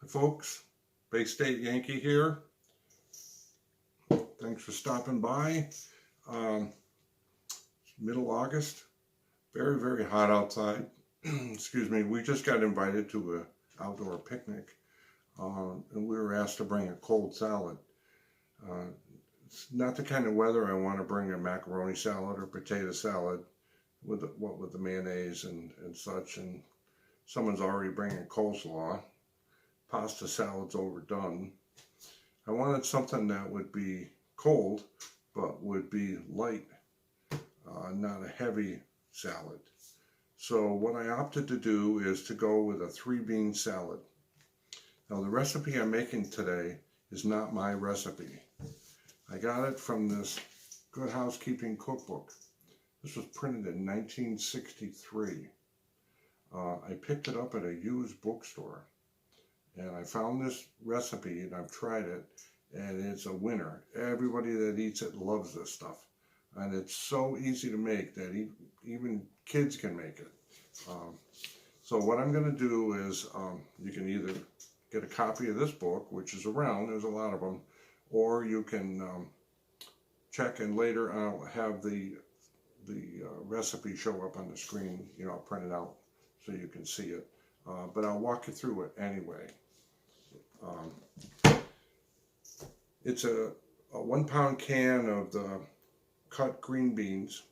folks. Baystate Yankee here. Thanks for stopping by. Middle August. Very, very hot outside. Excuse me. We just got invited to an outdoor picnic. And we were asked to bring a cold salad. It's not the kind of weather I want to bring a macaroni salad or potato salad with the mayonnaise and such. And someone's already bringing coleslaw. Pasta salad's overdone. I wanted something that would be cold, but would be light, not a heavy salad. So what I opted to do is to go with a 3-bean salad. Now the recipe I'm making today is not my recipe. I got it from this Good Housekeeping cookbook. This was printed in 1963. I picked it up at a used bookstore. And I found this recipe and I've tried it, and it's a winner. Everybody that eats it loves this stuff. And it's so easy to make that even kids can make it. So what I'm going to do is, you can either get a copy of this book, which is around, there's a lot of them, or you can check, and later I'll have the recipe show up on the screen. I'll print it out so you can see it. But I'll walk you through it anyway. It's a 1-pound can of the cut green beans.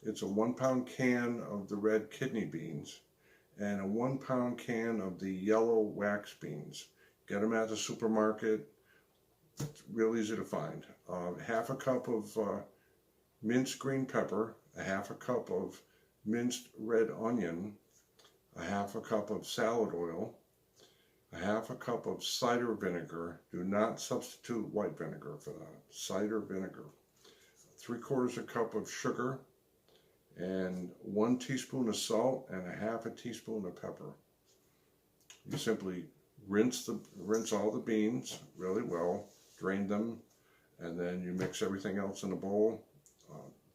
It's a 1-pound can of the red kidney beans, and a 1-pound can of the yellow wax beans. Get them at the supermarket. It's real easy to find. Half a cup of minced green pepper, a half a cup of minced red onion, a half a cup of salad oil, a half a cup of cider vinegar. Do not substitute white vinegar for that. Cider vinegar. 3/4 cup of sugar, and 1 teaspoon of salt and a half a teaspoon of pepper. You simply rinse all the beans really well, drain them, and then you mix everything else in a bowl.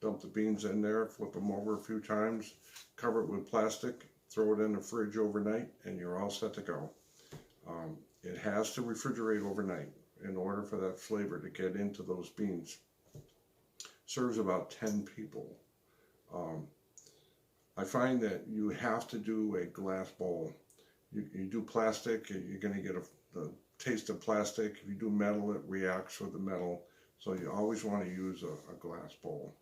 Dump the beans in there, flip them over a few times, cover it with plastic, throw it in the fridge overnight, and you're all set to go. It has to refrigerate overnight in order for that flavor to get into those beans. Serves about 10 people. I find that you have to do a glass bowl. You do plastic, you're going to get the taste of plastic. If you do metal, it reacts with the metal. So you always want to use a glass bowl.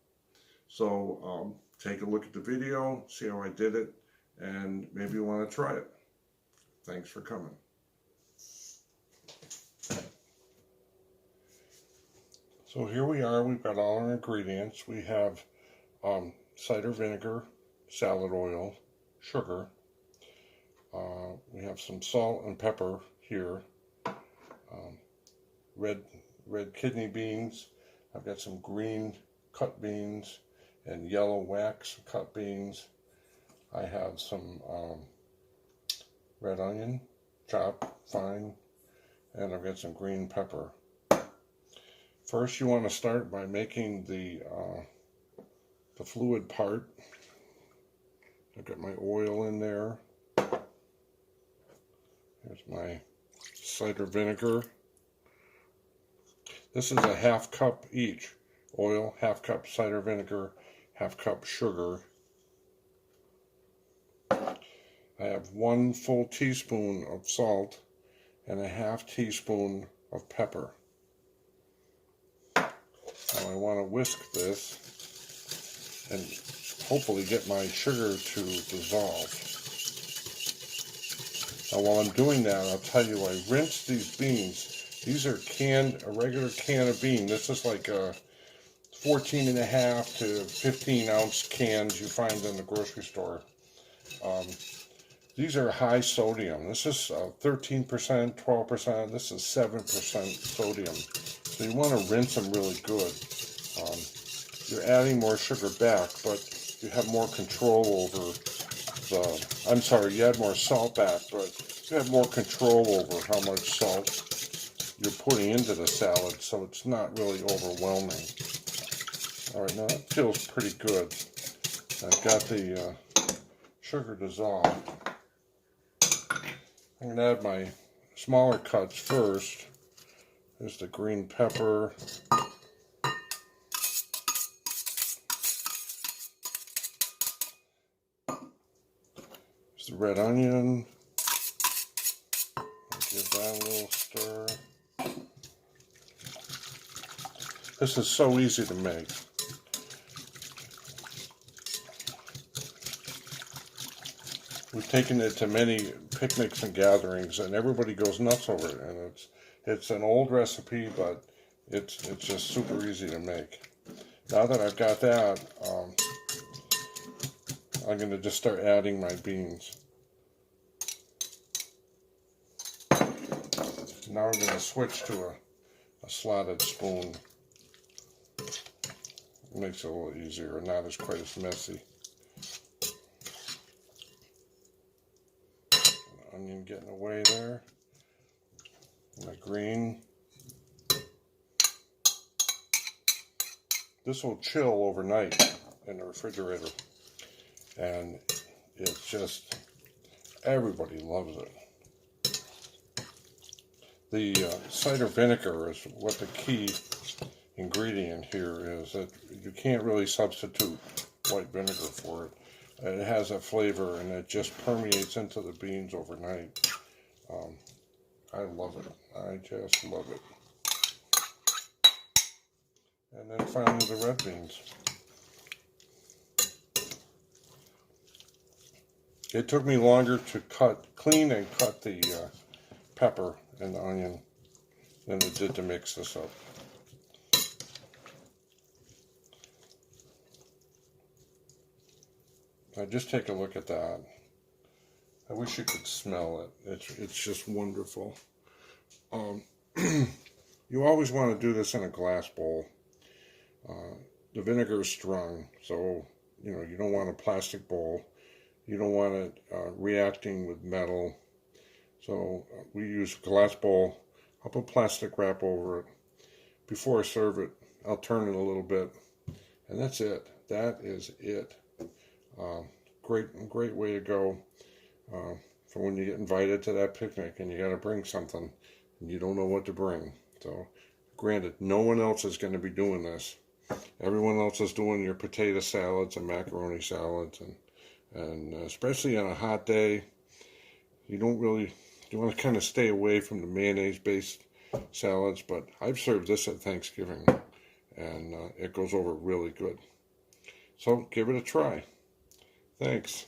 So take a look at the video, see how I did it, and maybe you want to try it. Thanks for coming. So here we are. We've got all our ingredients. We have cider vinegar, salad oil, sugar. We have some salt and pepper here. Red kidney beans. I've got some green cut beans and yellow wax cut beans. I have some red onion, chopped fine, and I've got some green pepper. First, you want to start by making the fluid part. I've got my oil in there. Here's my cider vinegar. This is a ½ cup each. Oil, ½ cup cider vinegar, ½ cup sugar. I have 1 full teaspoon of salt and a ½ teaspoon of pepper. Now I want to whisk this and hopefully get my sugar to dissolve. Now while I'm doing that, I'll tell you, I rinse these beans. These are a regular can of beans. This is like a 14.5 to 15 ounce cans you find in the grocery store. These are high sodium. This is 13%, 12%. This is 7% sodium. So you want to rinse them really good. You're adding more sugar back, but you have more control over you add more salt back, but you have more control over how much salt you're putting into the salad, so it's not really overwhelming. Alright, now that feels pretty good. I've got the sugar dissolved. I'm going to add my smaller cuts first. There's the green pepper. There's the red onion. Give that a little stir. This is so easy to make. We've taken it to many picnics and gatherings, and everybody goes nuts over it. And it's an old recipe, but it's just super easy to make. Now that I've got that, I'm going to just start adding my beans. Now I'm going to switch to a slotted spoon. It makes it a little easier, not as quite as messy. Onion getting away there. My green. This will chill overnight in the refrigerator, and it's just, everybody loves it. The cider vinegar is what the key ingredient here is. That you can't really substitute white vinegar for it. It has a flavor, and it just permeates into the beans overnight. I love it. I just love it. And then finally the red beans. It took me longer to clean and cut the pepper and the onion than it did to mix this up. Now just take a look at that. I wish you could smell it. It's just wonderful. You always want to do this in a glass bowl. The vinegar is strong, so you don't want a plastic bowl. You don't want it reacting with metal. So we use a glass bowl. I'll put plastic wrap over it. Before I serve it, I'll turn it a little bit, and that's it. That is it. Great way to go for when you get invited to that picnic and you got to bring something and you don't know what to bring. So, granted, no one else is going to be doing this. Everyone else is doing your potato salads and macaroni salads, and especially on a hot day, you want to kind of stay away from the mayonnaise-based salads. But I've served this at Thanksgiving, and it goes over really good. So give it a try. Thanks.